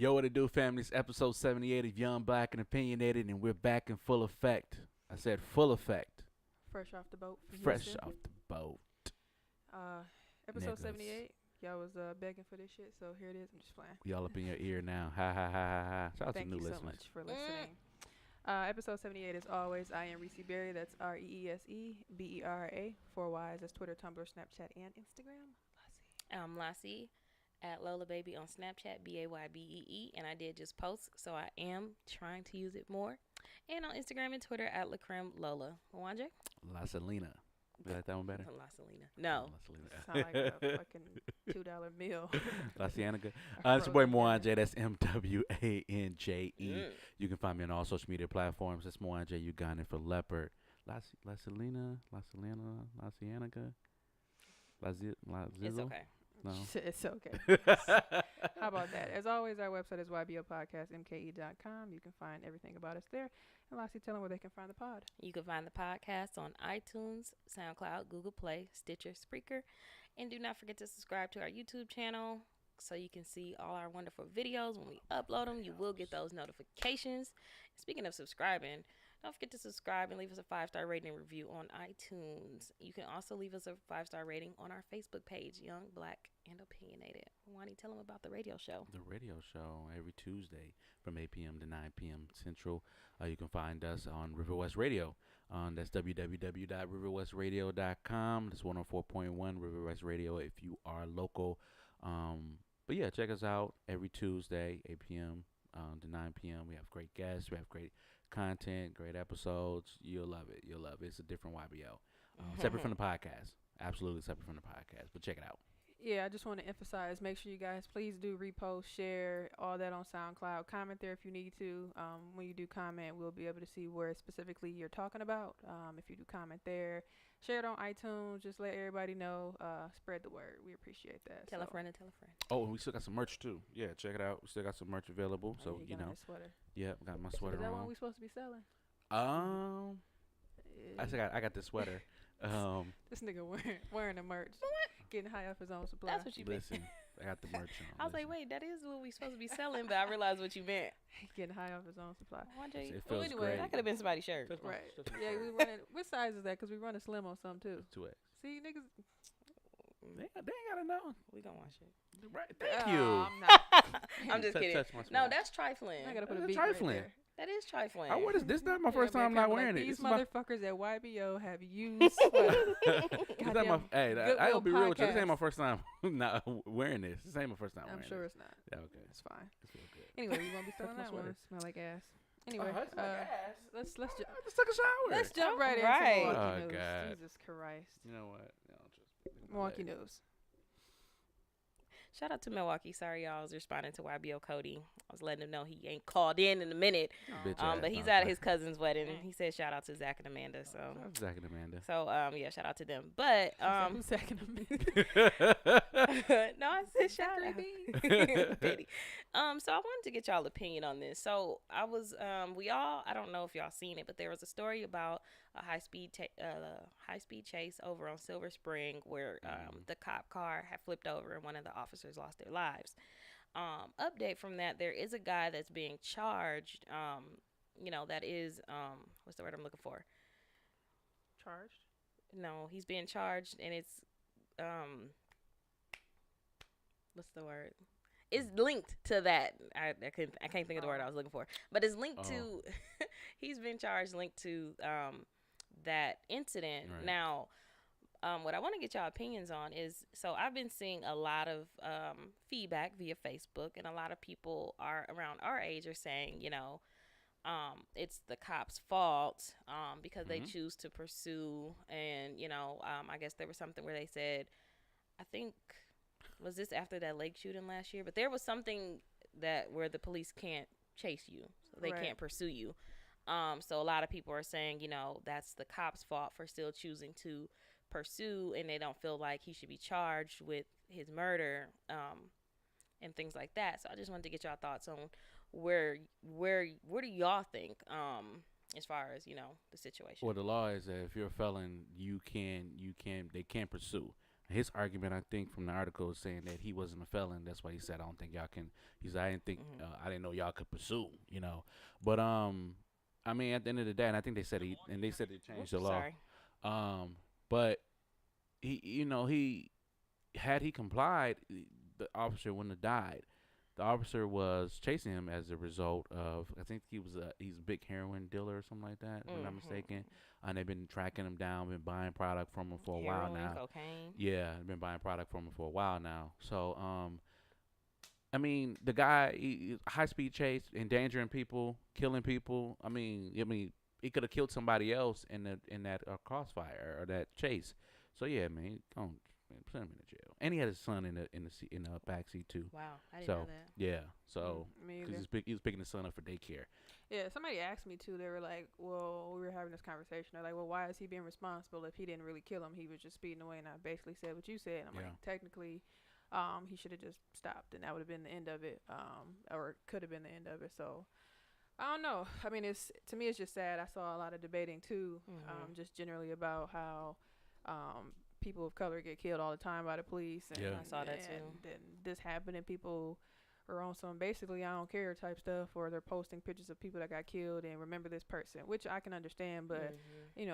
Yo, what it do, family? It's episode 78 of Young, Black, and Opinionated, and we're back in full effect. I said full effect. Fresh off the boat. Fresh off the boat. Episode Niggas. 78. Y'all was begging for this shit, so here it is. I'm just playing. We all up in your ear now. Ha ha ha ha ha. Shout out Thank to new you listeners. so much for listening. Episode 78, as always, I am Reese Berry. That's ReeseBera. 4 Ys. That's Twitter, Tumblr, Snapchat, and Instagram. I'm Lassie at Lola Baby on Snapchat, BAYBEE, and I did just post, so I am trying to use it more. And on Instagram and Twitter at LaCreme Lola. Wanje? La Selena. You like that one better? La Selena. No. Sound like a fucking $2 meal. La Cienega. It's your boy Mwanje. That's MWANJE. You can find me on all social media platforms. That's Mwanje Uganda for Leopard. La Selena, La Cienega, La Zizzle. It's okay. No. It's okay. How about that? As always, our website is ybopodcastmke.com. You can find everything about us there. And Lassie, tell them where they can find the pod. You can find the podcast on iTunes, SoundCloud, Google Play, Stitcher, Spreaker. And do not forget to subscribe to our YouTube channel so you can see all our wonderful videos. When we upload them, you will get those notifications. Speaking of subscribing, don't forget to subscribe and leave us a 5-star rating and review on iTunes. You can also leave us a 5-star rating on our Facebook page, Young, Black, and Opinionated. Wani, tell them about the radio show. The radio show every Tuesday from 8 p.m. to 9 p.m. Central. You can find us on River West Radio. That's www.riverwestradio.com. That's 104.1 River West Radio if you are local. But yeah, check us out every Tuesday, 8 p.m. To 9 p.m. We have great guests. We have great content, great episodes. You'll love it. You'll love it. It's a different YBO. Separate from the podcast. Absolutely separate from the podcast. But check it out. Yeah, I just want to emphasize, make sure you guys please do repost, share, all that on SoundCloud. Comment there if you need to. When you do comment, we'll be able to see where specifically you're talking about. If you do comment there, share it on iTunes. Just let everybody know. Spread the word. We appreciate that. Tell a friend and tell a friend. Oh, and we still got some merch too. Yeah, check it out. We still got some merch available. So, you know. Sweater. Yeah, I got my sweater Is that on. one we supposed to be selling? I got this sweater. This nigga wearing the merch. Getting high off his own supply. That's what you meant. Listen, I got the merch on. I was like, wait, that is what we supposed to be selling, but I realized what you meant. Getting high off his own supply. It feels anyway, great. That could have been somebody's shirt. Right. Yeah, we running. What size is that? Because we run a slim on some too. 2X. See, niggas. They ain't gotta know. We gonna watch it. Right. Thank you. I'm not. I'm just kidding. Touch my No, sweater. that's trifling. I gotta put a That's beat trifling. right there. That is trifling. I wear this. This not my Yeah, first man, time not kinda wearing like, it. These This is my. motherfuckers at YBO have used sweaters. This not my. Goddamn Hey, Goodwill I'll be real with you. This ain't podcast. my first time not wearing this. This ain't my first time I'm wearing sure this. it's not. Yeah, okay. It's fine. It feels good. Anyway, you won't be selling my that one. sweater. Smell like ass. Anyway, let's I just took a shower. let's jump right Right. into Oh, Milwaukee news. God. Jesus Christ. You know what? No, just Milwaukee news. Shout out to Milwaukee. Sorry, y'all. I was responding to YBO Cody. I was letting him know he ain't called in a minute. Bitch ass But he's motherfucker. at his cousin's wedding. He said shout out to Zach and Amanda. So, Shout out to Zach and Amanda. yeah, shout out to them. But Who's second them? no, I said shout out. Pity. So I wanted to get y'all opinion on this. So I was, I don't know if y'all seen it, but there was a story about a high speed chase over on Silver Spring where the cop car had flipped over and one of the officers lost their lives. Update from that, there is a guy that's being charged. That is what's the word I'm looking for? Charged? No, he's being charged, and it's what's the word? It's linked to that. I can't think of the word I was looking for, but it's linked to. He's been charged, linked to that incident. Right. Now, what I want to get y'all opinions on is, so I've been seeing a lot of feedback via Facebook, and a lot of people are around our age are saying, it's the cops' fault because they choose to pursue, and I guess there was something where they said, I think. Was this after that lake shooting last year? But there was something where the police can't chase you, so they can't pursue you. So a lot of people are saying, that's the cop's fault for still choosing to pursue, and they don't feel like he should be charged with his murder, and things like that. So I just wanted to get y'all thoughts on where do y'all think, as far as the situation. Well, the law is that if you're a felon, they can't pursue. His argument, I think, from the article is saying that he wasn't a felon. That's why he said, "I don't think y'all can." He said, "I didn't think, I didn't know y'all could pursue, you know." But I mean, at the end of the day, and I think they said they said they changed the law. Sorry. But he had he complied, the officer wouldn't have died. The officer was chasing him as a result of, I think he's a big heroin dealer or something like that, if I'm not mistaken. And they've been tracking him down, been buying product from him for a while now. Cocaine. Yeah, been buying product from him for a while now. So, I mean, the guy, high speed chase, endangering people, killing people. I mean, he could have killed somebody else in that crossfire or that chase. So yeah, man, put him in the jail. And he had his son in the back seat too. Wow, I didn't know that. Yeah, so Me because either. he was picking his son up for daycare. Yeah, somebody asked me too. They were like, "Well, we were having this conversation. They're like, well, why is he being responsible if he didn't really kill him? He was just speeding away." And I basically said what you said. And I'm like, technically, he should have just stopped, and that would have been the end of it, or could have been the end of it. So I don't know. I mean, to me, it's just sad. I saw a lot of debating too, just generally about how people of color get killed all the time by the police. And, I saw that too. And this happened, and people are on some basically I don't care type stuff, or they're posting pictures of people that got killed and remember this person, which I can understand, but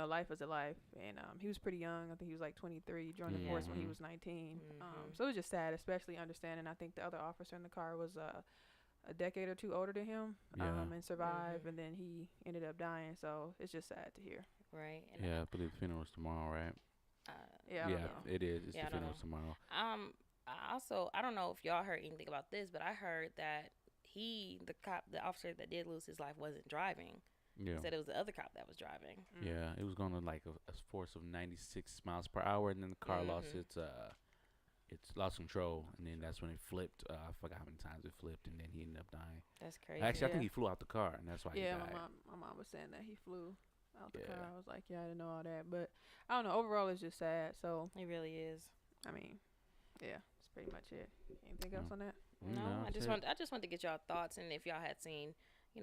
life is a life. And he was pretty young. I think he was like 23. He joined the force when he was 19. So it was just sad, especially understanding. I think the other officer in the car was a decade or two older than him, and survived, and then he ended up dying. So it's just sad to hear. Right. And I believe the funeral's tomorrow, right? It is. It's the funeral's tomorrow. I don't know if y'all heard anything about this, but I heard that the officer that did lose his life wasn't driving. Yeah. He said it was the other cop that was driving. Yeah, it was going to like a force of 96 miles per hour, and then the car lost its lost control, and then that's when it flipped. I forgot how many times it flipped, and then he ended up dying. That's crazy. Actually, I think he flew out the car, and that's why he died. My mom was saying that he flew out the car. I was like, I didn't know all that, but I don't know. Overall, it's just sad. So it really is. I mean, yeah, that's pretty much it. Anything else on that? No, I just want to get y'all thoughts, and if y'all had seen,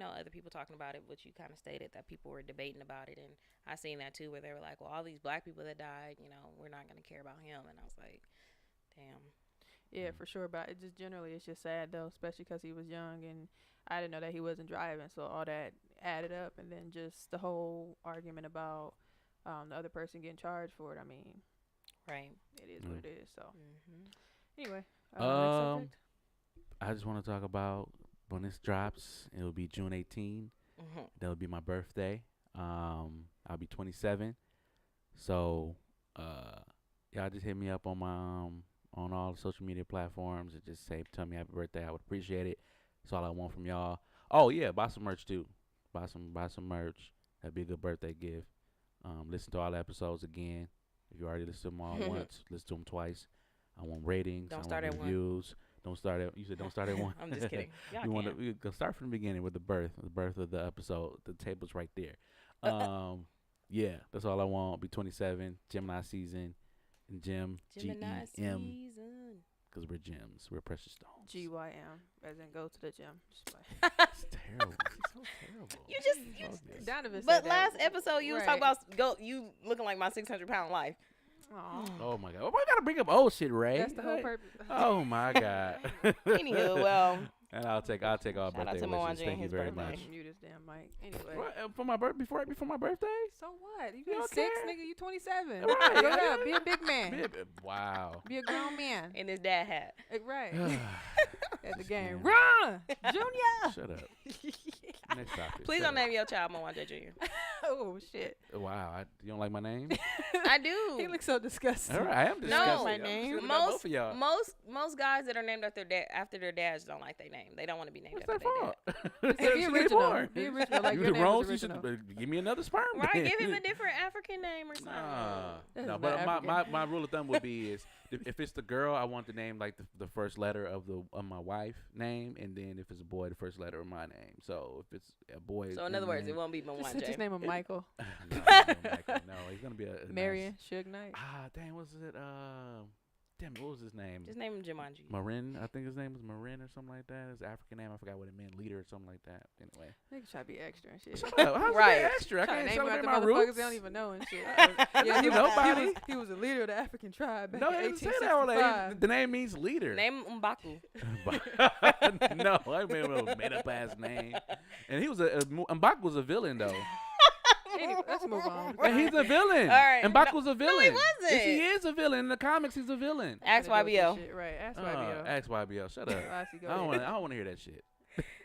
other people talking about it, which you kind of stated that people were debating about it, and I seen that too, where they were like, well, all these black people that died, we're not gonna care about him, and I was like, damn. Yeah, for sure. But it just generally, it's just sad though, especially because he was young, and I didn't know that he wasn't driving, so all that added up, and then just the whole argument about the other person getting charged for it. I mean, right? It is what it is. So anyway, next subject. I just want to talk about when this drops. It will be June 18. That'll be my birthday. I'll be 27. So y'all just hit me up on my on all the social media platforms and just tell me happy birthday. I would appreciate it. That's all I want from y'all. Oh yeah, buy some merch too. Buy some merch. That'd be a good birthday gift. Listen to all the episodes again. If you already listened to them all once, listen to them twice. I want ratings. Don't I start want at reviews. Don't start at. You said don't start at one. I'm just kidding. We go start from the beginning with the birth of the episode. The table's right there. Yeah, that's all I want. Be 27, Gemini season, and Gemini season. Because we're gems. We're precious stones. GYM, as in go to the gym. It's terrible. It's so terrible. You just Donovan said but that. last episode you was talking about you looking like my 600-pound life. Aww. Oh my God! Why I gotta bring up old shit, Ray? That's the whole purpose. Oh my God! Anywho, well, and I'll take all birthday wishes. Thank you very much. Mute his damn mic. Anyway, for my before my birthday. So what? You got 6, nigga. You 27. Right. Go up. Be a big man. Wow. Be a grown man. in his dad hat. Right. At the game. Run, Junior. Shut up. Next topic. Please don't name your child Mwanje Jr. Oh shit. Wow. You don't like my name? I do. He looks so disgusting. All right. I am disgusting. No, my name. Most guys that are named after their dads don't like their name. They don't want to be named What's after their fault? Be original. Be original. Like your name is You original. should give me another sperm. Right, give him a different African name or something. No, but my rule of thumb would be is if it's the girl, I want the name like the first letter of my wife's name, and then if it's a boy, the first letter of my name. So if it's a boy, so in other words, it won't be Mwanje. Just his name of Michael. No, Michael. No, he's gonna be a Marion Suge Knight. Dang, what's it? Damn, what was his name? Just name him Jumanji. Marin, I think his name was Marin or something like that. It's an African name. I forgot what it meant. Leader or something like that. Anyway. Niggas try to be extra and shit. Shut up. How's Right. it extra? I Try to can't name celebrate after my motherfuckers roots. they don't even know and shit. Yeah, he, nobody. he was a leader of the African tribe back No, in it doesn't say that on there. 1865. The name means leader. Name M'Baku. No, I remember a made up ass name. And he was M'Baku was a villain though. Anyway, let's move on. And he's a villain. All right. M'Baku's a villain. No, he wasn't. Yes, he is a villain. In the comics, he's a villain. Ask Gotta deal YBL. with this shit, right? Ask YBL. Ask YBL. Shut up. Lassie, go I don't ahead. want to hear that shit.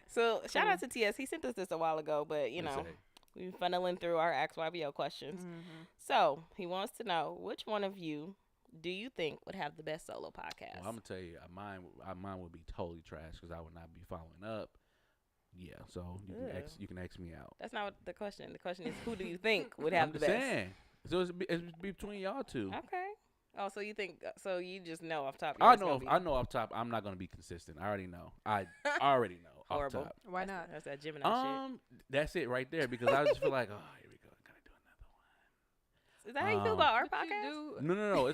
So shout out to TS. He sent us this a while ago, but you What'd he know, say? we've been funneling through our Ask YBL questions. Mhm. So he wants to know, which one of you do you think would have the best solo podcast? Well, I'm gonna tell you, mine would be totally trash because I would not be following up. Yeah, so you can X me out. That's not what the question. The question is, who do you think would have I'm the just best? saying. So it's between y'all two. Okay. Oh, so you think? So you just know off top? I know off top I'm not gonna be consistent. I already know. I already know off Horrible. top. Why not? That's that Gemini shit. That's it right there because I just feel like, oh, here we go. I gotta do another one. Is that how you feel about our What you podcast? do? No.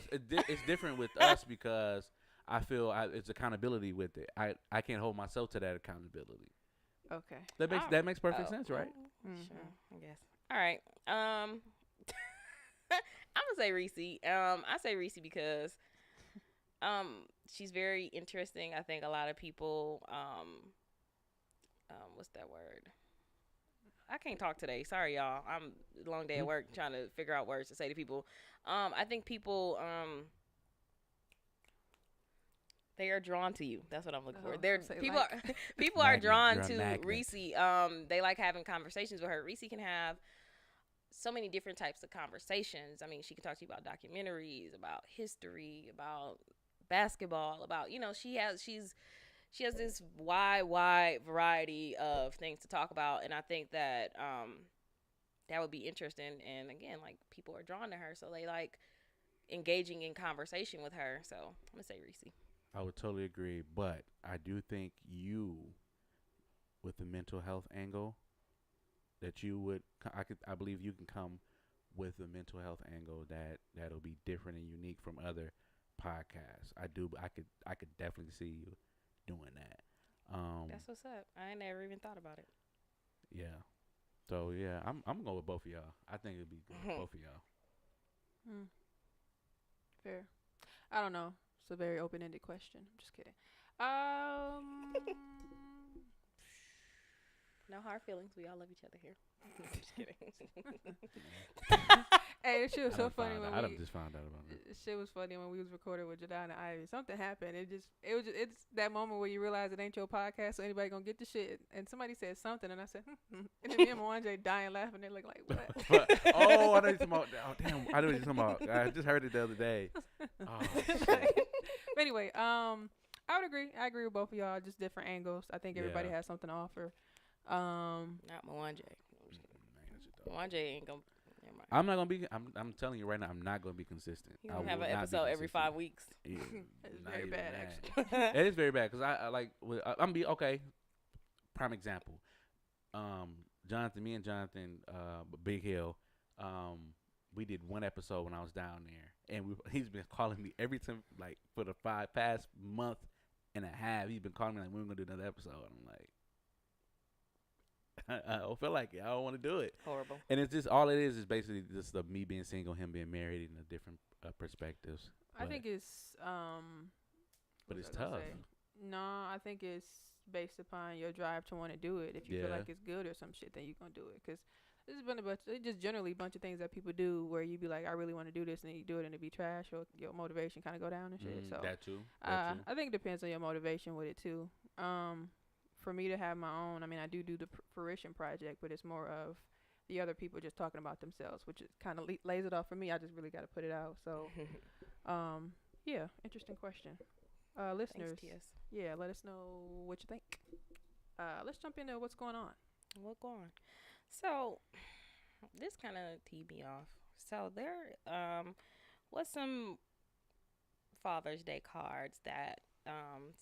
It's different with us because I feel it's accountability with it. I can't hold myself to that accountability. Okay. That makes perfect sense, right? Mhm. Sure, I guess. All right. I'm gonna say Reese. I say Reese because she's very interesting. I think a lot of people what's that word? I can't talk today. Sorry, y'all. I'm a long day at work trying to figure out words to say to people. I think people they are drawn to you. That's what I'm looking for. Oh, They're say people like. are people are drawn You're a to magnet. Reese. They like having conversations with her. Reese can have so many different types of conversations. I mean, she can talk to you about documentaries, about history, about basketball, about she has this wide variety of things to talk about, and I think that that would be interesting. And again, like people are drawn to her, so they like engaging in conversation with her. So I'm gonna say Reese. I would totally agree, but I do think you, with the mental health angle, that you would, I believe you can come with a mental health angle that'll be different and unique from other podcasts. I could definitely see you doing that. That's what's up. I ain't never even thought about it. Yeah. So yeah, I'm gonna go with both of y'all. I think it'd be good with both of y'all. Fair. I don't know. It's a very open-ended question. I'm just kidding. No hard feelings. We all love each other here. Just kidding. Hey, this shit was so funny I when we. just found out about it. Shit was funny when we was recording with Jadon and Ivy. Something happened. It's that moment where you realize it ain't your podcast, so anybody gonna get the shit. And somebody said something, and I said, and then me and Mwanje dying laughing. They look like what? I know you're talking about. Oh damn, I know what you're talking about. I just heard it the other day. Oh shit. But anyway, I would agree. I agree with both of y'all. Just different angles. I think everybody Yeah. has something to offer. Not Mwanje. Mwanje ain't gonna. Never mind. I'm not gonna be. I'm telling you right now. I'm not gonna be consistent. You I gonna have will an not be episode every consistent. 5 weeks. Yeah, It's not very even bad, that. actually. It is very bad because I like. I'm be okay. Prime example. Jonathan, me and Jonathan, Big Hill. We did one episode when I was down there, and he's been calling me every time, like for the past month and a half. He's been calling me like, when we gonna do another episode. I'm like, I don't feel like it. I don't want to do it. Horrible. And it's just all it is basically just the me being single, him being married, and the different perspectives. I think it's but what it's was I gonna tough. say? No, I think it's based upon your drive to want to do it. If you feel Yeah. like it's good or some shit, then you're gonna do it. Cause there's been just generally a bunch of things that people do where you be like, I really want to do this, and then you do it and it be trash, or your motivation kind of go down and shit. So That too. I think it depends on your motivation with it too. For me to have my own, I mean, I do the fruition project, but it's more of the other people just talking about themselves, which is kind of lays it off for me. I just really got to put it out. So, yeah, interesting question. Listeners, Thanks, TS. yeah, let us know what you think. Let's jump into what's going on. What's going on? So, this kind of teed me off. So, there was some Father's Day cards that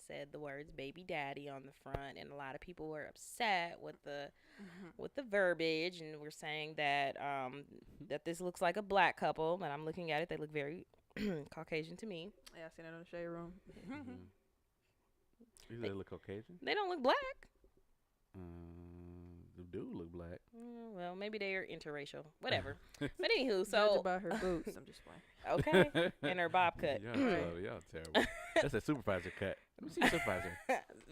said the words "baby daddy" on the front, and a lot of people were upset with the verbiage, and were saying that that this looks like a black couple. But I'm looking at it; they look very Caucasian to me. Yeah, I seen it in the shade room. Mm-hmm. You say they look Caucasian? They don't look black. The dude look black. Well, maybe they are interracial. Whatever. But anywho, Judge so about her boots. I'm just playing. okay, and her bob cut. Y'all terrible. That's a supervisor cut. Let me see supervisor.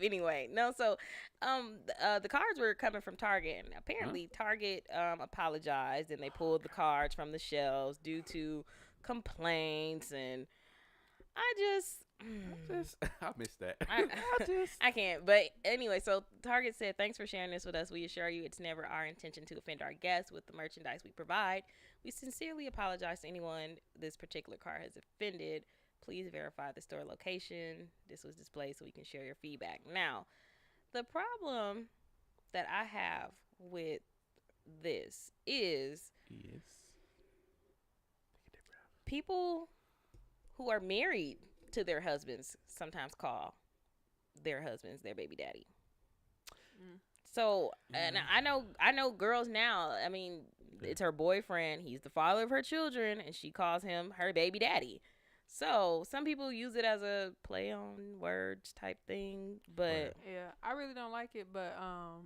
Anyway, no. So, the cards were coming from Target, and apparently Target apologized, and they pulled the cards from the shelves due to complaints, and I missed that. I can't. But anyway, so Target said, thanks for sharing this with us. We assure you it's never our intention to offend our guests with the merchandise we provide. We sincerely apologize to anyone this particular card has offended. Please verify the store location. This was displayed so we can share your feedback. Now, the problem that I have with this is people who are married to their husbands sometimes call their husbands their baby daddy. So, and I know girls now, I mean, it's her boyfriend, he's the father of her children, and she calls him her baby daddy. So, some people use it as a play on words type thing, but yeah, I really don't like it, but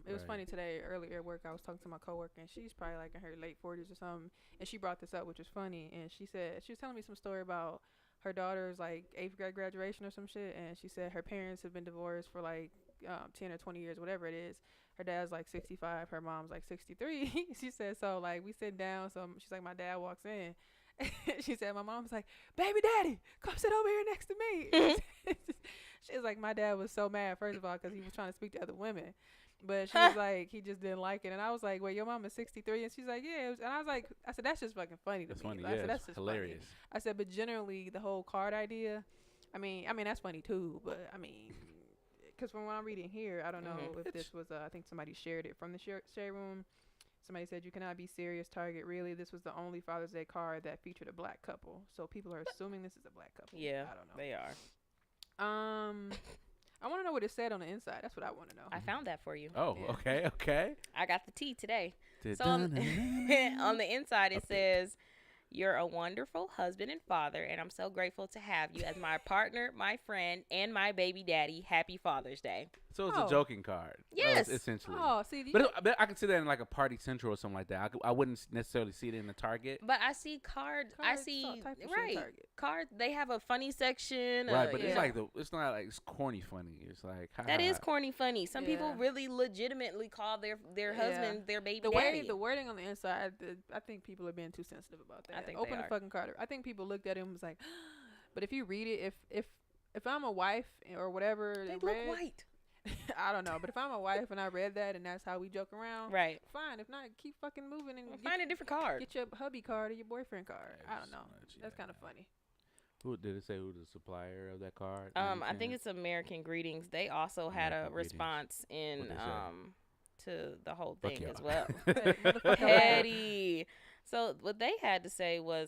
it was funny today earlier at work. I was talking to my coworker, and she's probably like in her late 40s or something, and she brought this up, which was funny, and she was telling me some story about her daughter's like 8th grade graduation or some shit, and she said her parents have been divorced for like 10 or 20 years, whatever it is. Her dad's like 65, her mom's like 63. She said, so like we sit down, so she's like, my dad walks in. She said, my mom's like, baby daddy, come sit over here next to me. She's like, my dad was so mad, first of all, because he was trying to speak to other women. But she was like, he just didn't like it. And I was like, well, your mom is 63. And she's like, yeah. And I was like, I said, that's just fucking funny to me. Funny, I said, that's just hilarious. Funny. I said, but generally, the whole card idea, I mean, that's funny too. But I mean, because from what I'm reading here, I don't know if this was, I think somebody shared it from the share room. Somebody said, you cannot be serious, Target. Really, this was the only Father's Day card that featured a black couple. So people are assuming this is a black couple. Yeah, I don't know. they are. I want to know what it said on the inside. That's what I want to know. I found that for you. Oh, yeah. okay. I got the tea today. So on the inside, it says, you're a wonderful husband and father, and I'm so grateful to have you as my partner, my friend, and my baby daddy. Happy Father's Day. So it's a joking card. Yes. Essentially. Oh, see. But I could see that in like a Party Central or something like that. I wouldn't necessarily see it in the Target. But I see cards. I see cards. They have a funny section. Right, but it's like it's not like it's corny funny. It's like that is corny funny. Some people really legitimately call their husband their baby daddy. The wording on the inside, I think people are being too sensitive about that. I think Open the fucking card. I think people looked at him and was like, but if you read it, if I'm a wife or whatever, they look white. I don't know, but if I'm a wife and I read that and that's how we joke around, right? Fine. If not, keep fucking moving and find a different card. Get your hubby card or your boyfriend card. I don't know. That's kind of funny. Who did it say? Who the supplier of that card? I think it's American Greetings. They also had a response in to the whole thing as well. Petty. So what they had to say was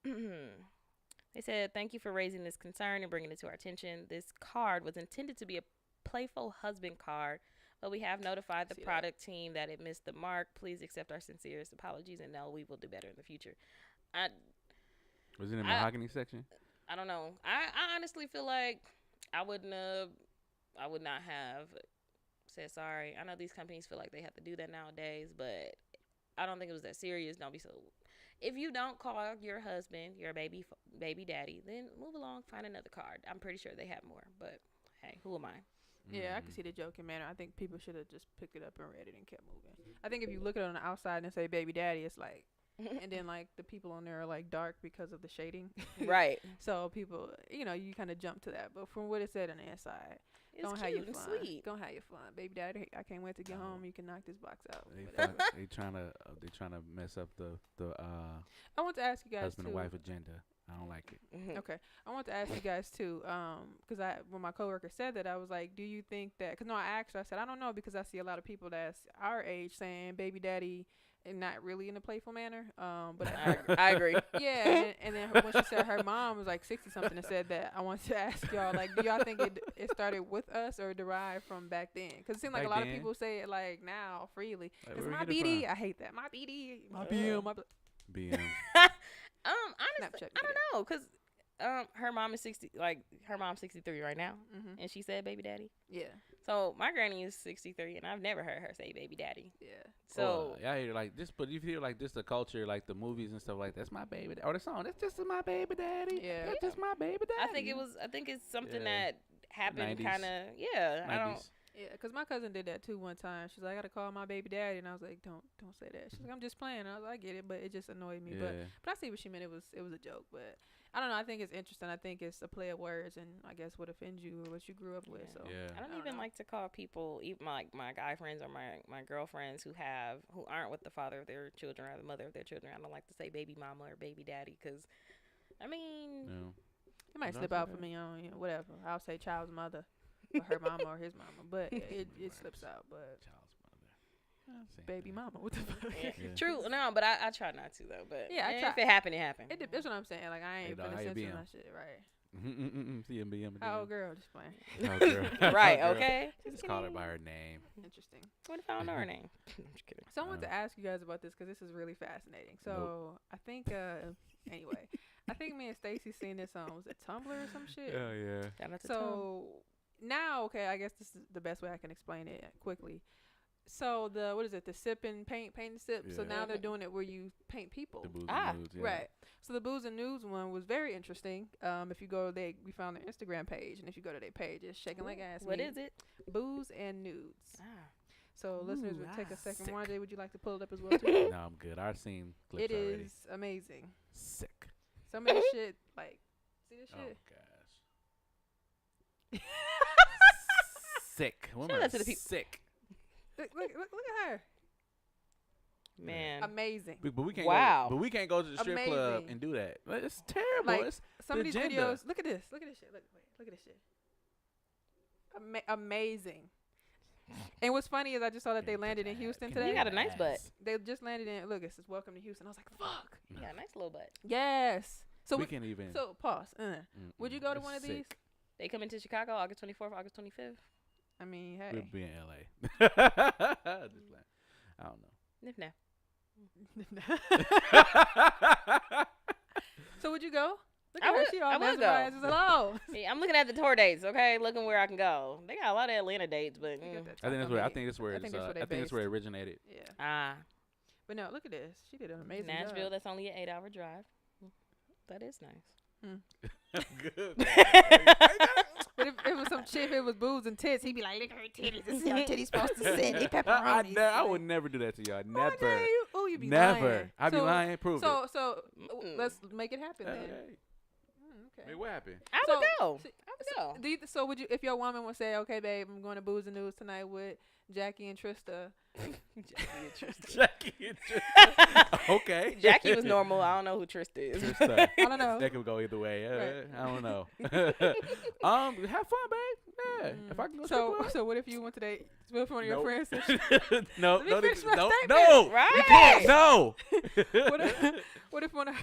they said, thank you for raising this concern and bringing it to our attention. This card was intended to be a playful husband card, but we have notified the product team that it missed the mark. Please accept our sincerest apologies and no, we will do better in the future. Was it in the mahogany section? I don't know. I honestly feel like I would not have said sorry. I know these companies feel like they have to do that nowadays, but I don't think it was that serious. Don't be so. If you don't call your husband your baby daddy, then move along, find another card. I'm pretty sure they have more, but hey, who am I? Yeah, I can see the joking manner. I think people should have just picked it up and read it and kept moving. I think if you look at it on the outside and say baby daddy, it's like, and then like the people on there are like dark because of the shading. Right. So people, you kind of jump to that. But from what it said on the inside, it's don't cute have your and fun. sweet. Don't have your fun, baby daddy. I can't wait to get home. You can knock this box out. They trying to mess up the I want to ask you guys husband too. and wife agenda. I don't like it. Okay, I want to ask you guys too, because when my coworker said that, I was like, do you think that? Because I asked her, I said I don't know, because I see a lot of people that's our age saying baby daddy. And not really in a playful manner, but I agree. Yeah, and then when she said her mom was like 60 something and said that, I wanted to ask y'all, like, do y'all think it started with us or derived from back then? Because it seemed like a lot of people say it like now freely. Because my BD, I hate that. My BD, my BM, my BM. Honestly, I don't know, cause her mom is 60, like her mom's 63 right now, Mm-hmm. and she said baby daddy. Yeah. So my granny is 63, and I've never heard her say baby daddy. Yeah. So yeah, I hear like this, but you feel like this the culture, like the movies and stuff like that's my baby, or the song that's just my baby daddy. Yeah. That's just my baby daddy. I think it's something Yeah. that happened 90s. kind of. Yeah, I don't. 90s. Yeah, because my cousin did that too one time. She's like, I gotta call my baby daddy, and I was like, don't say that. She's like, I'm just playing. I was like, I get it, but it just annoyed me. Yeah. But I see what she meant. It was a joke, but I don't know. I think it's interesting. I think it's a play of words, and I guess what offends you or what you grew up with. Yeah. So Yeah. I don't I don't even know. like to call people, even my guy friends or my girlfriends who aren't with the father of their children or the mother of their children. I don't like to say baby mama or baby daddy, because I mean, Yeah. it might No, slip it's out okay. for me on whatever. I'll say child's mother, or her mama or his mama, but it slips out. But Child's mother. Same baby thing. mama, what the fuck? yeah. Yeah. True. No, but I try not to though. But Yeah, I if try. it happened, it happened. That's what I'm saying. Like I Hey, ain't dog, finna how you censor been? my shit, right? CMB. How old girl just playing? Oh, girl. Right. Girl. Okay. Just call her by her name. Interesting. What if I don't know her name? I'm just kidding. So I wanted to ask you guys about this because this is really fascinating. So I think, anyway, I think me and Stacy seen this on, was it Tumblr or some shit? Oh yeah. Shout out to Tom. So now, okay, I guess this is the best way I can explain it quickly. So what is it? The sip and paint and sip. So Yeah. now they're doing it where you paint people. The booze Ah, and nudes, yeah. Right. So the Booze and News one was very interesting. If you go, we found their Instagram page, and if you go to their page, it's shaking like ass. What is it? Booze and Nudes. Ah. So listeners Ooh, would take a second. sick. Wande, would you like to pull it up as well too? No, I'm good. I've seen clips It already. is amazing. Sick. Some of this shit, like, see this Oh shit? gosh. Sick. Women Shout are out to the peop- sick. Look at her. Man. Amazing. But we can't. Wow. But we can't go to the strip club Amazing. and do that. Like, it's terrible. Like, It's Some the of these agenda. videos. Look at this. Look at this shit. Look at this shit. Amazing. And what's funny is I just saw that they landed in Houston You today. got a nice butt. They just landed in. Look, it says welcome to Houston. I was like, fuck. You got a nice little butt. Yes. So we we, can't even. so pause. Would you go to It's one of sick. these? They coming to Chicago August 24th, August 25th. I mean, hey. We'll be in LA. Just playing. I don't know. If now. So would you go? Look I at her. would- She I all would go. mesmerized. She's like, oh. Yeah, I'm looking at the tour dates, okay? Looking where I can go. They got a lot of Atlanta dates, but Look at that I think that's top where. I on think that's where. I It's, think that's where they I think that's where it based. originated. Yeah. But no, look at this. She did an amazing Nashville, job. that's only an 8-hour drive. That is nice. Good. But if it was some chick, if it was boobs and tits, he'd be like, look at her titties. This is how titties supposed to sit. They pepperonis. I would never do that to y'all. Never. Oh, you be Never. lying. I'd be lying. Prove So, it. Mm-mm. let's make it happen then. Okay. Okay. Hey, what happened? I So- would go. see- I would go. So would you, if your woman would say, okay, babe, I'm going to Booze and News tonight with Jackie and Trista. Jackie and Trista. Okay. Jackie was normal. I don't know who Trista is. Trista. I don't know. That could go either way. Right. I don't know. Have fun, babe. Yeah. If I can go strip club. So what if you went to that with one of your Nope. friends? And she, no, Let me no, finish my no, statement. no. Right. You can't. No. what if one of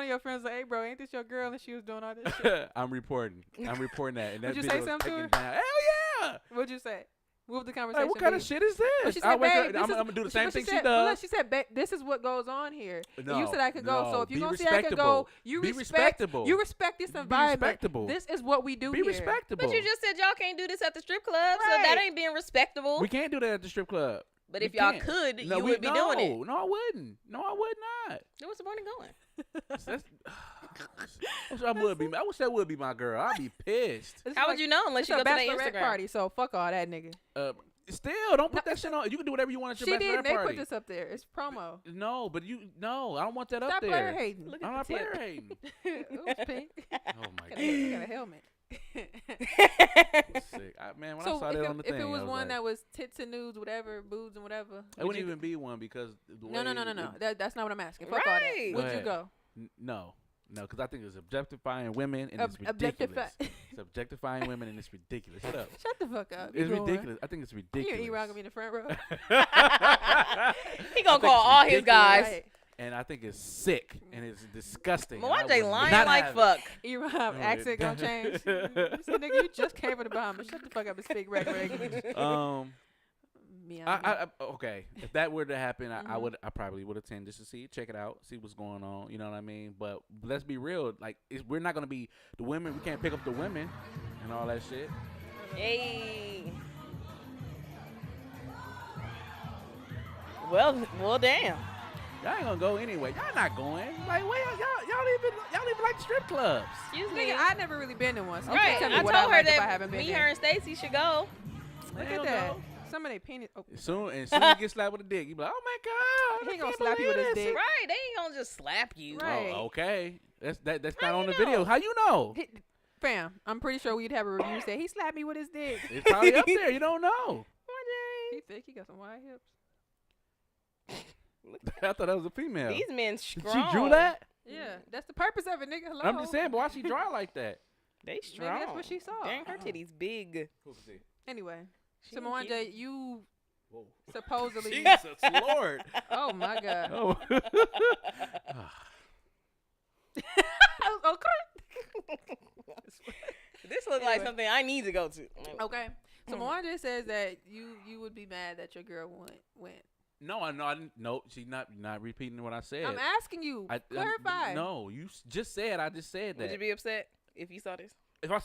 your friends like, hey, bro, ain't this your girl? And she was doing all this shit. I'm reporting that. And that Would you video say was something to taken her? down. Hell yeah. What'd you say? What would the conversation Like, what kind be? of shit is Well, this? she I said, wake up, babe, this I'm is- gonna do the but same thing she said, well, look, does. she said, this is what goes on here. No, You said I could go. no, So if you're be going to say I could go, respectable. you Be respect. respectable. You respect this Be environment. respectable. This is what we do Be here. respectable. But you just said y'all can't do this at the strip club, so Right. that ain't being respectable. We can't do that at the strip club. But We if y'all can't. could, No, you we- would be doing it. No, I wouldn't. No, I would not. Then what's the point of going? That's, I would be. I wish that would be my girl. I'd be pissed. This is How would like- you know unless It's you a go to their bachelorette Instagram? party, so fuck all that, nigga. Still, don't put that shit on. You can do whatever you want at She your did. bachelorette They party. put this up there. It's promo. No, I don't want that Stop up there. player hating. Look I'm at not the tip. player hating. Oops, pink. Oh my god, You got a helmet. sick. Man, when I So saw if that it, on the if thing, it was I was one like, that was tits and nudes, whatever, boobs and whatever, it wouldn't even be one because the way No. That's not what I'm asking. Fuck all that. Right. Would Go you ahead. go? No, because I think it's objectifying women and it's Objectify. ridiculous. It's objectifying women and it's ridiculous. Shut up. Shut the fuck up. It's You going. ridiculous. I think it's You ridiculous. and E-Rock gonna be in the front row. He gonna think call it's all his ridiculous. guys. Right. And I think it's sick and it's disgusting. and I Mwanje would lying not like have it. fuck. E-Rock No, accent gonna change. You said, nigga, you just came from the Bahamas. Shut the fuck up and speak regular English. Yeah, me. Okay. If that were to happen, Mhm. I probably would attend just to see, check it out, see what's going on. You know what I mean? But let's be real. Like, we're not gonna be the women. We can't pick up the women and all that shit. Hey. Well, damn. Y'all ain't gonna go anyway. Y'all not going. Like, where y'all even like strip clubs? Excuse me. Nigga, I never really been to one. So you Right. can't tell me I what told I her like if I that haven't been me, there. her, and Stacy should go. Look Hell at that. no. Some of they penis. Oh, Soon you get slapped with a dick, you be like, oh my god, He I ain't gonna can't slap you with believe his this. dick. Right. They ain't gonna just slap you. Right. Oh, okay. That's How not on you the video. know? How you know? Fam, I'm pretty sure we'd have a review say he slapped me with his dick. It's probably up there. You don't know. He thick. He got some wide hips. I thought that was a female. These men She strong. drew that? Yeah, that's the purpose of it, nigga. Hello. I'm just saying, but why she draw like that? They Maybe strong. that's what she saw. Dang, her titties big. Anyway, She so ain't Mwanje, cute. you Whoa. supposedly. Jesus Lord. Oh my God. Oh. Okay. This looks like Anyway. something I need to go to. Okay. So Mwanje says that you would be mad that your girl went. No, I didn't. No, she's not repeating what I said. I'm asking you. I Clarify. No, you just said. I just said that. Would you be upset if you saw this?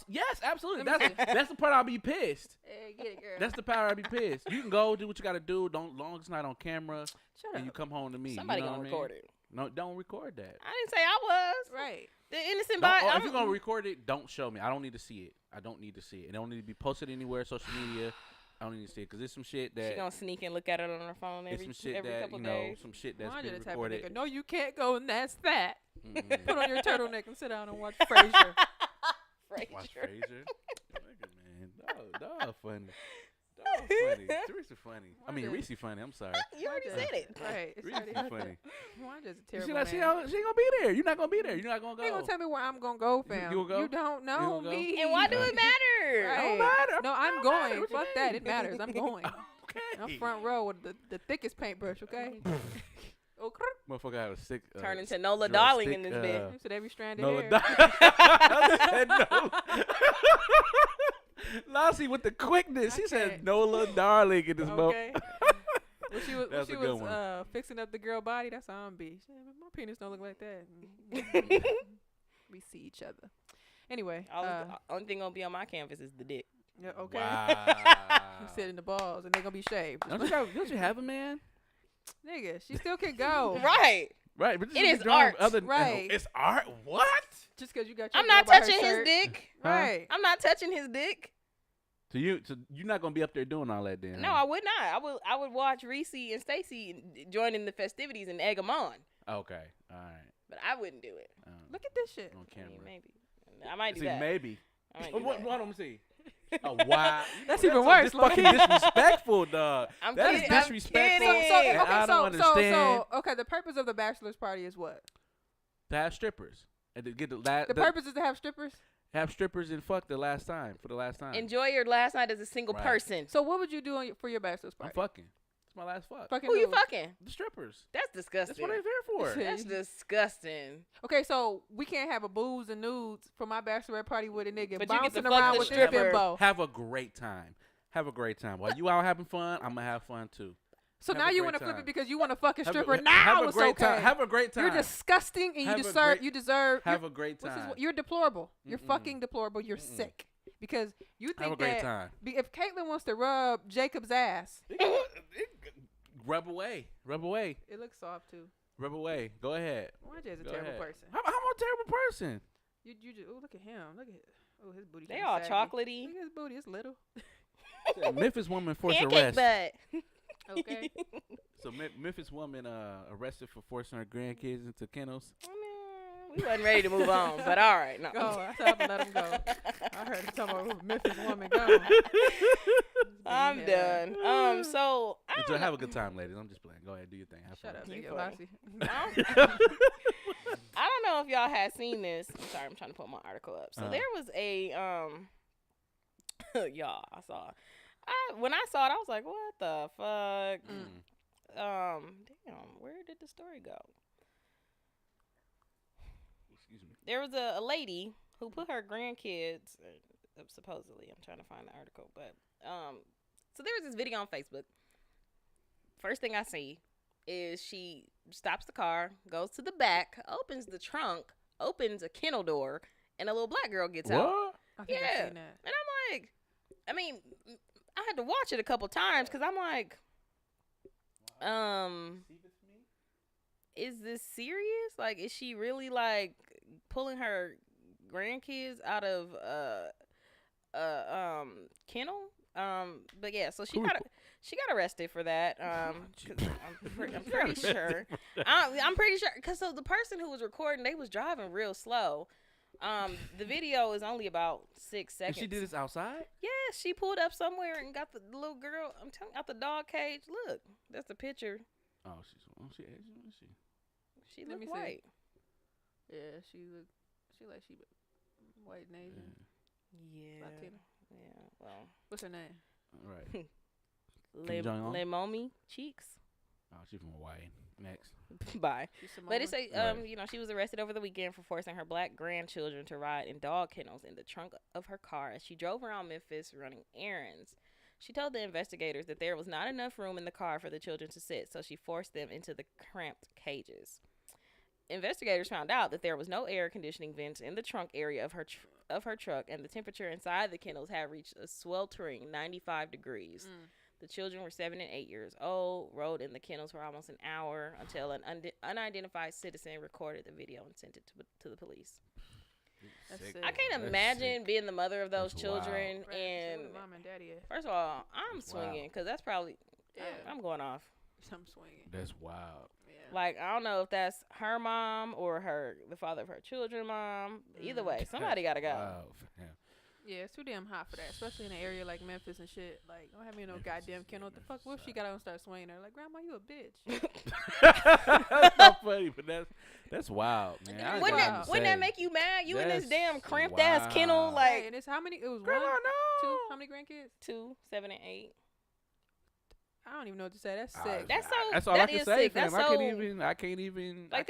Yes, absolutely. Let me That's the part I'll be pissed. Hey, get it, girl. That's the part I'll be pissed. You can go do what you got to do. Don't long as it's not on camera Shut and up. you come home to me. Somebody you know gonna what I mean? record it. No, don't record that. I didn't say I was. Right. The innocent Don't- body. if you're gonna record it, don't show me. I don't need to see it. I don't need to see it. It don't need to be posted anywhere, social media. I don't need to see it because it's some shit that She gonna sneak and look at it on her phone it's every some shit every that couple you know, days. some shit that's Mwanje been the type of recorded. nigga. No, you can't go, and that's that. Mm-mm. Put on your turtleneck and sit down and watch Frasier. Watch Frasier. Frasier. Look at man, dog funny. Dog funny. Teresa funny. I mean, Mwanje. Reese funny. I'm sorry. You already said it. Right. It's Reese already is out funny. there. Mwanje's a She terrible like, she man. ain't gonna be there. You're not gonna be there. You're not gonna go. You ain't gonna tell me where I'm gonna go, fam. you gonna go? You don't know gonna go? me. And why do it matter? Right. Don't matter. No, I'm Don't going. matter. What you Fuck that. mean? It matters. I'm going. Okay. I'm front row with the thickest paintbrush, okay? Okay. Motherfucker had a sick. Turn into Nola draw Darling stick, in this bed. You said every strand of Nola hair. Darling. Lassie with the quickness. She I said can't. Nola Darling in this boat. Okay. When she was, That's when a she good was fixing up the girl body, that's how I'm be. She said, my penis don't look like that. We see each other. Anyway. Only thing gonna be on my canvas is the dick. Yeah, okay. Wow. You sit in the balls and they gonna be shaved. Don't you have a man? Nigga, she still can go. Right. Right, but this It be is drawing art. Other, Right. It's art. What? Just because you got your I'm not girl by her touching his shirt. dick. Right. I'm not touching his dick. So you're not gonna be up there doing all that then? No, I would not. I would watch Reese and Stacy joining the festivities and egg them on, Okay, all right. but I wouldn't do it. Look at this shit. On I camera. mean, maybe. I might do See, that. maybe. I might do What? that. What? Let me see. Oh wow. That's You even so worse, fucking Loki. disrespectful, dog. I'm That is kidding. I'm disrespectful. kidding. So, And I don't understand. okay, the purpose of the bachelor's party is what? To have strippers and to get the Purpose is to have strippers. have strippers and fuck the last time for the last time. Enjoy your last night as a single Right. person. So what would you do for your bachelor's I'm party? fucking. It's my last fuck. Fucking Who you who? fucking? The strippers. That's That's disgusting. what they're there for. Shit. That's disgusting. Okay, so we can't have a booze and nudes for my bachelorette party with a nigga But you get to bouncing fuck around the with stripper. your bimbo. Have a great time. Have a great time. While you out having fun, I'm gonna have fun too. So Have now a you great want to flip time. it because you want to fuck a Have stripper. a, Now have a it's great okay. time. Have a great time. You're disgusting and Have you a deserve. great- You deserve. have a great time. You're deplorable. You're Mm-mm. fucking deplorable. You're Mm-mm. sick because you Have a think great that time. if Caitlyn wants to rub Jacob's ass, Rub away. Rub away. it looks soft too. Rub away. Go ahead. YJ is a Go terrible ahead. person. How am I a terrible person? You just look at him. Look at his booty. They kinda all saggy. chocolatey. Look at his booty. It's little. Memphis woman forced Pancake arrest. butt. Okay. So Memphis woman arrested for forcing her grandkids into kennels. We wasn't ready to move on, but all right. No. Go. I said I'm gonna let him go. I heard him talking about Memphis woman. Go. I'm Yeah. done. So I Enjoy, don't have know. a good time, ladies. I'm just playing. Go ahead, do your thing. Have Shut fun. up, You nigga. funny. Lassie. I don't know if y'all had seen this. I'm sorry, I'm trying to pull my article up. So Uh-huh. there was a y'all, I saw. When I saw it, I was like, what the fuck? Damn, where did the story go? Excuse me. There was a lady who put her grandkids, supposedly, I'm trying to find the article, but so there was this video on Facebook first thing I see is she stops the car, goes to the back, opens the trunk, opens a kennel door, and a little black girl gets out. What? I think Yeah. I've seen that. And I'm like, I mean, I had to watch it a couple times because I'm like, is this serious? Like, is she really like pulling her grandkids out of kennel? But yeah, so she got arrested for that. 'Cause I'm pretty sure. I'm pretty sure because so the person who was recording, they was driving real slow. The video is only about 6 seconds. And she did this outside? Yeah, she pulled up somewhere and got the little girl. I'm telling out the dog cage. Look, that's the picture. Oh, she Asian? Is she? She Let look me see. white. Yeah, she like she white and Asian. Yeah. Latina. Yeah. Well. What's her name? All right. Kim Jong-un? Lemomi Cheeks. Oh, she's from Hawaii. Next. Bye. She's But it's Samoan. a she was arrested over the weekend for forcing her black grandchildren to ride in dog kennels in the trunk of her car as she drove around Memphis running errands. She told the investigators that there was not enough room in the car for the children to sit, so she forced them into the cramped cages. Investigators found out that there was no air conditioning vents in the trunk area of her truck, and the temperature inside the kennels had reached a sweltering 95 degrees. The children were 7 and 8 years old, rode in the kennels for almost an hour until an unidentified citizen recorded the video and sent it to the police. That's Sick. sick. I can't That's imagine sick. being the mother of those That's children. Right, And so where mom and daddy at? first of all, I'm That's swinging wild. because that's probably, Yeah. I'm going off. I'm swinging. That's wild. Yeah. Like, I don't know if that's her mom or the father of her children mom. Either way, somebody got to go. Wow, fam. Yeah, it's too damn hot for that, especially in an area like Memphis and shit. Like, don't have me in no goddamn kennel. What the fuck? What if she got out and start swinging her? Like, grandma, you a bitch. That's not funny, but that's wild, man. I ain't Wouldn't got that- nothing to wouldn't that say. make you mad? You in this That's damn cramped ass kennel, wild. like Hey, and it's how many? It was Grandma, one, no. two. How many grandkids? 2, 7, and 8. I don't even know what to say. That's sick. That's so- That's all I that can is say, sick. fam. That's I can't so- even. I can't even. Like,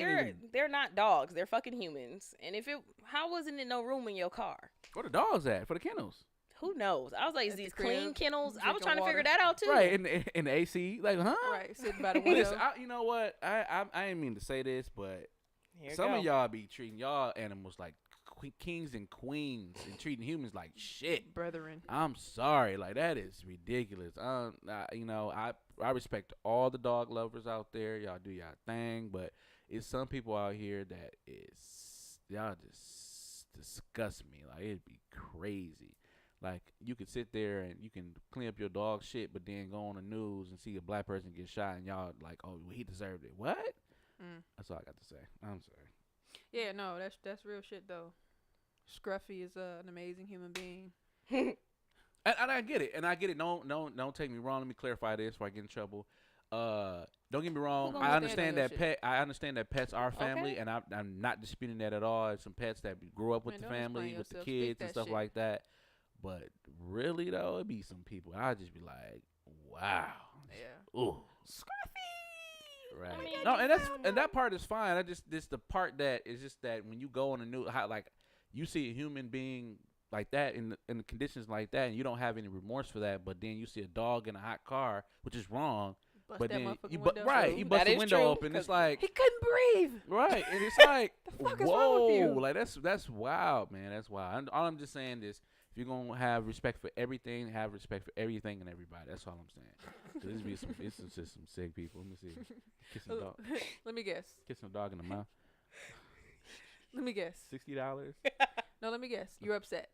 they're not dogs. They're fucking humans. And how wasn't it no room in your car? Where the dogs at for the kennels? Who knows? I was like, is At the these clean crib, kennels? I was drinking trying to figure water. that out too. Right in the AC, like, huh? Right, sitting by the window. Listen, you know what? I didn't mean to say this, but Here you some go. of y'all be treating y'all animals like kings and queens and treating humans like shit. Brethren. I'm sorry, like that is ridiculous. I respect all the dog lovers out there. Y'all do y'all thing, but it's some people out here that y'all just disgust me. Like, it'd be crazy. Like, you could sit there and you can clean up your dog shit, but then go on the news and see a black person get shot, and y'all like, oh, well, he deserved it. What? That's all I got to say. I'm sorry. Yeah, no, that's real shit though. Scruffy is an amazing human being. And I get it. Don't take me wrong. Let me clarify this before I get in trouble. Don't get me wrong. gonna I stand understand on your that I understand that pets are family, Okay. and I'm not disputing that at all. There's some pets that grew up with Man, the don't explain family, with the yourself. kids Speak and that stuff shit. like that. But really though, it'd be some people. I'd just be like, wow. Yeah. Ooh. Scruffy. Right. Oh my God, No, you and found that part is fine. I just this the part that is just that when you go on a new like you see a human being like that in the conditions like that, and you don't have any remorse for that, but then you see a dog in a hot car, which is wrong. Bust But that then motherfucking you window. right, you bust That the is window true, open. It's 'cause like He couldn't breathe. right, and it's like The fuck is whoa, wrong with you? like that's wild, man. That's wild. All I'm just saying is, if you're gonna have respect for everything, have respect for everything and everybody. That's all I'm saying. 'Cause it's just some sick people. Let me see. Kissing a dog, Let me guess. kissing a dog in the mouth. Let me guess. $60. No, let me guess. You're upset.